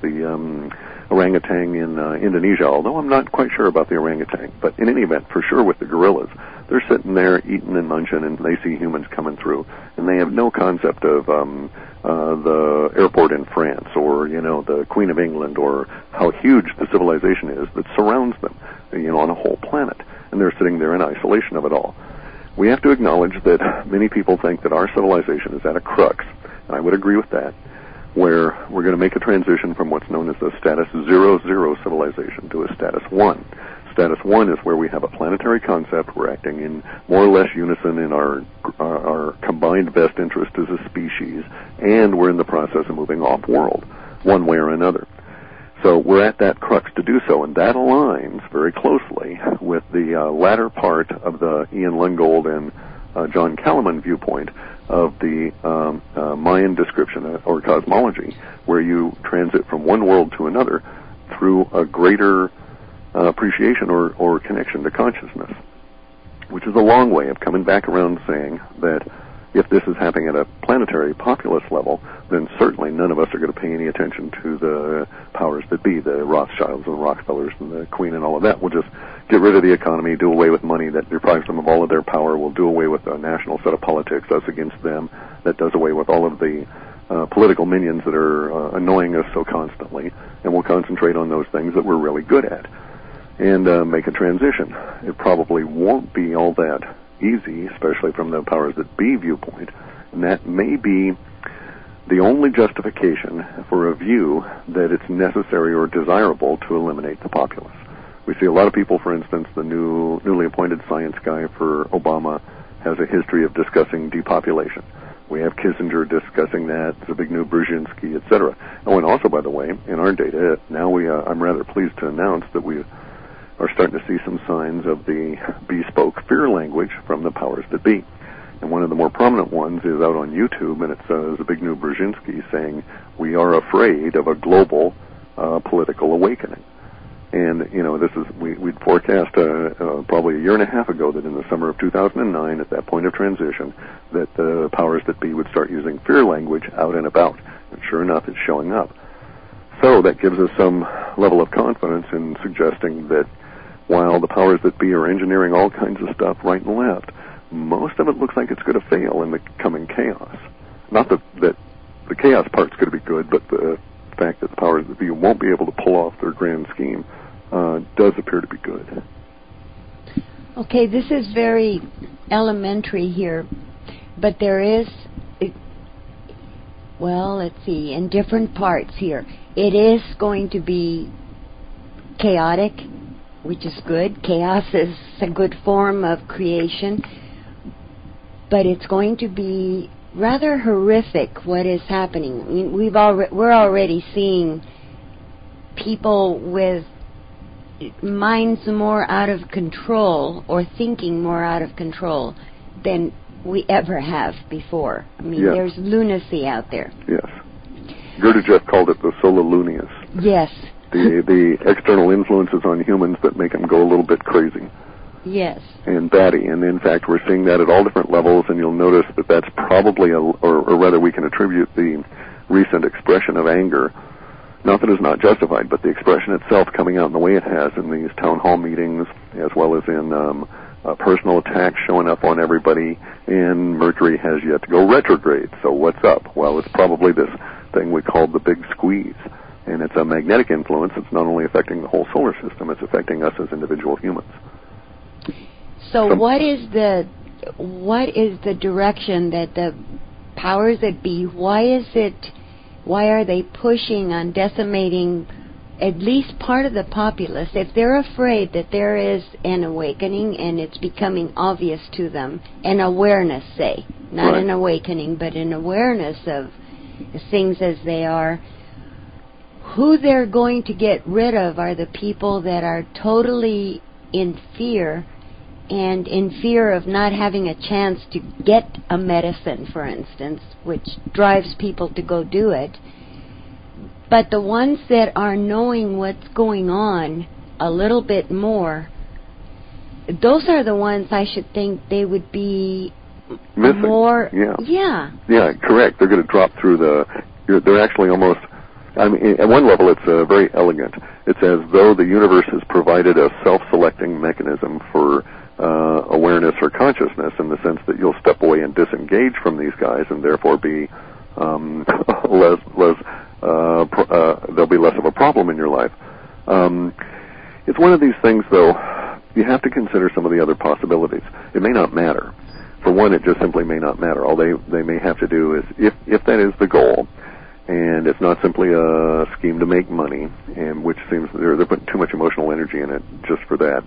the orangutan in Indonesia, although I'm not quite sure about the orangutan. But in any event, for sure with the gorillas, they're sitting there eating and munching, and they see humans coming through, and they have no concept of the airport in France or, the Queen of England or how huge the civilization is that surrounds them, on a whole planet. And they're sitting there in isolation of it all. We have to acknowledge that many people think that our civilization is at a crux, and I would agree with that, where we're going to make a transition from what's known as the status 0-0 civilization to a status 1. Status 1 is where we have a planetary concept, we're acting in more or less unison in our combined best interest as a species, and we're in the process of moving off-world, one way or another. So we're at that crux to do so, and that aligns very closely with the latter part of the Ian Lungold and John Kalaman viewpoint of the Mayan description or cosmology, where you transit from one world to another through a greater appreciation or connection to consciousness, which is a long way of coming back around saying that if this is happening at a planetary populace level, then certainly none of us are going to pay any attention to the powers that be, the Rothschilds and the Rockefellers and the Queen and all of that. We'll just get rid of the economy, do away with money that deprives them of all of their power. We'll do away with a national set of politics, us against them, that does away with all of the political minions that are annoying us so constantly, and we'll concentrate on those things that we're really good at and make a transition. It probably won't be all that easy, especially from the powers that be viewpoint, and that may be the only justification for a view that it's necessary or desirable to eliminate the populace. We see a lot of people, for instance, the newly appointed science guy for Obama has a history of discussing depopulation. We have Kissinger discussing that, Zbigniew Brzezinski, etc. Oh, and also, by the way, in our data, now I'm rather pleased to announce that we are starting to see some signs of the bespoke fear language from the powers that be. And one of the more prominent ones is out on YouTube, and it's Zbigniew Brzezinski saying, "We are afraid of a global political awakening." And, this is, we'd forecast probably a year and a half ago that in the summer of 2009, at that point of transition, that the powers that be would start using fear language out and about. And sure enough, it's showing up. So that gives us some level of confidence in suggesting that while the powers that be are engineering all kinds of stuff right and left, most of it looks like it's going to fail in the coming chaos. Not that the chaos part's going to be good, but the fact that the powers that be won't be able to pull off their grand scheme does appear to be good. Okay, this is very elementary here, but there is, let's see, in different parts here. It is going to be chaotic, which is good. Chaos is a good form of creation, but it's going to be rather horrific what is happening. I mean, we're already seeing people with minds more out of control or thinking more out of control than we ever have before. I mean, yes. There's lunacy out there. Yes. Gurdjieff called it the solilunius. Yes. The external influences on humans that make them go a little bit crazy. Yes. And batty. And in fact, we're seeing that at all different levels, and you'll notice that that's probably, or rather we can attribute the recent expression of anger, not that it's not justified, but the expression itself coming out in the way it has in these town hall meetings, as well as in personal attacks showing up on everybody, and Mercury has yet to go retrograde. So what's up? Well, it's probably this thing we call the big squeeze. And it's a magnetic influence. It's not only affecting the whole solar system, it's affecting us as individual humans. So what is the direction that the powers that be, why are they pushing on decimating at least part of the populace? If they're afraid that there is an awakening and it's becoming obvious to them, an awareness, say, not right. An awakening, but an awareness of things as they are, who they're going to get rid of are the people that are totally in fear, and in fear of not having a chance to get a medicine, for instance, which drives people to go do it. But the ones that are knowing what's going on a little bit more, those are the ones I should think they would be missing. More... Yeah. Yeah. Yeah, correct. They're going to drop through they're actually almost I mean, at one level, it's very elegant. It's as though the universe has provided a self-selecting mechanism for awareness or consciousness, in the sense that you'll step away and disengage from these guys, and therefore be there'll be less of a problem in your life. It's one of these things, though. You have to consider some of the other possibilities. It may not matter. For one, it just simply may not matter. All they may have to do is, if that is the goal, and it's not simply a scheme to make money, and which seems they're putting too much emotional energy in it just for that.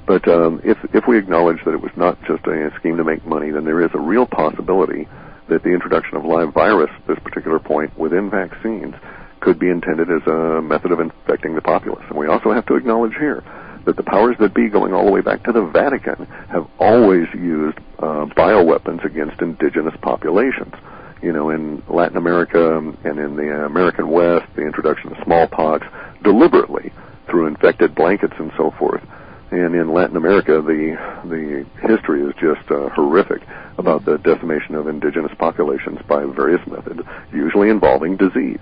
But if we acknowledge that it was not just a scheme to make money, then there is a real possibility that the introduction of live virus at this particular point within vaccines could be intended as a method of infecting the populace. And we also have to acknowledge here that the powers that be, going all the way back to the Vatican, have always used bioweapons against indigenous populations. You know, in Latin America and in the American West, the introduction of smallpox deliberately through infected blankets and so forth. And in Latin America, the history is just horrific about the decimation of indigenous populations by various methods, usually involving disease.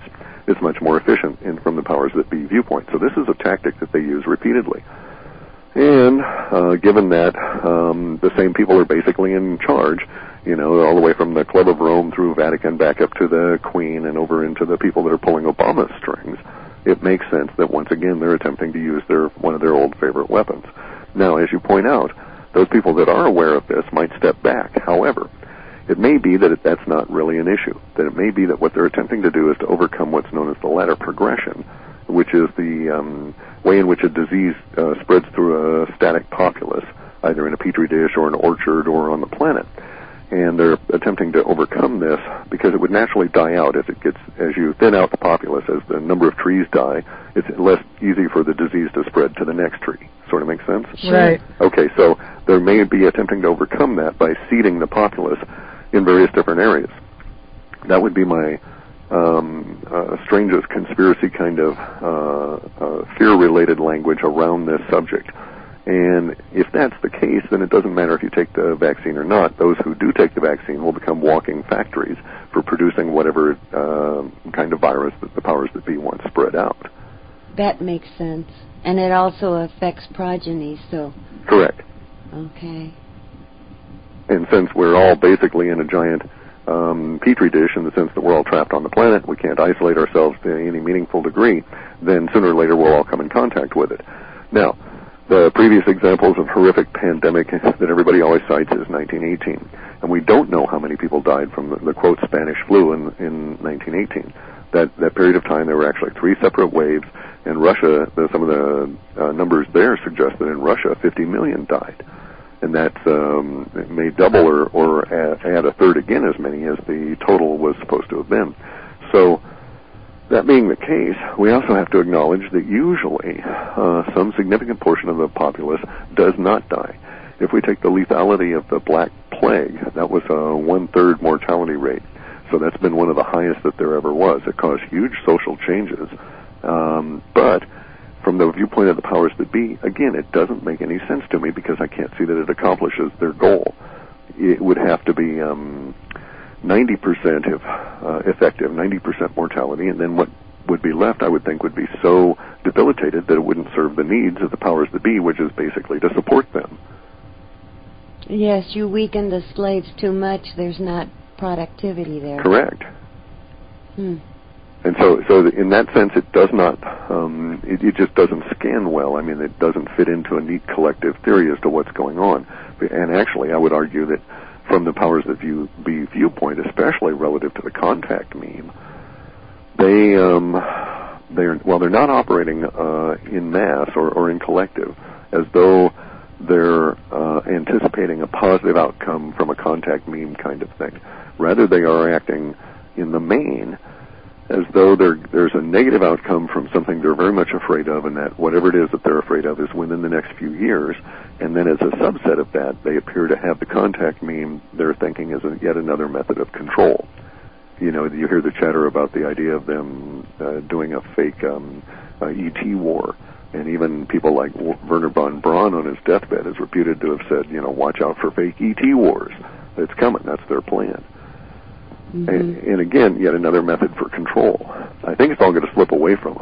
It's much more efficient from the powers that be viewpoint. So this is a tactic that they use repeatedly. And given that the same people are basically in charge, you know, all the way from the Club of Rome through Vatican back up to the Queen and over into the people that are pulling Obama's strings, it makes sense that once again they're attempting to use one of their old favorite weapons. Now, as you point out, those people that are aware of this might step back. However, it may be that that's not really an issue, that it may be that what they're attempting to do is to overcome what's known as the ladder progression, which is the way in which a disease spreads through a static populace, either in a petri dish or an orchard or on the planet. And they're attempting to overcome this because it would naturally die out as you thin out the populace, as the number of trees die. It's less easy for the disease to spread to the next tree. Sort of makes sense? Right. Okay, so there may be attempting to overcome that by seeding the populace in various different areas. That would be my strangest conspiracy kind of fear-related language around this subject. And if that's the case, then it doesn't matter if you take the vaccine or not. Those who do take the vaccine will become walking factories for producing whatever kind of virus that the powers that be want spread out. That makes sense. And it also affects progeny, so... Correct. Okay. And since we're all basically in a giant petri dish, in the sense that we're all trapped on the planet, we can't isolate ourselves to any meaningful degree, then sooner or later we'll all come in contact with it. Now, the previous examples of horrific pandemic that everybody always cites is 1918. And we don't know how many people died from the quote, Spanish flu in 1918. That period of time, there were actually 3 separate waves. In Russia, some of the numbers there suggest that in Russia, 50 million died. And that may double or add a third again as many as the total was supposed to have been. So, that being the case, we also have to acknowledge that usually some significant portion of the populace does not die. If we take the lethality of the Black Plague, that was a 1/3 mortality rate. So that's been one of the highest that there ever was. It caused huge social changes. But from the viewpoint of the powers that be, again, it doesn't make any sense to me because I can't see that it accomplishes their goal. It would have to be 90% effective, 90% mortality, and then what would be left, I would think, would be so debilitated that it wouldn't serve the needs of the powers that be, which is basically to support them. Yes, you weaken the slaves too much, there's not productivity there. Correct. And so in that sense, it does not, it just doesn't scan well. I mean, it doesn't fit into a neat collective theory as to what's going on. And actually, I would argue that from the powers that be viewpoint, especially relative to the contact meme, they're not operating in mass or in collective, as though they're anticipating a positive outcome from a contact meme kind of thing. Rather, they are acting in the main as though there's a negative outcome from something they're very much afraid of, and that whatever it is that they're afraid of is within the next few years. And then as a subset of that, they appear to have the contact meme they're thinking is yet another method of control. You know, you hear the chatter about the idea of them doing a fake ET war. And even people like Werner von Braun on his deathbed is reputed to have said, you know, watch out for fake ET wars. It's coming. That's their plan. Mm-hmm. And again, yet another method for control. I think it's all going to slip away from them.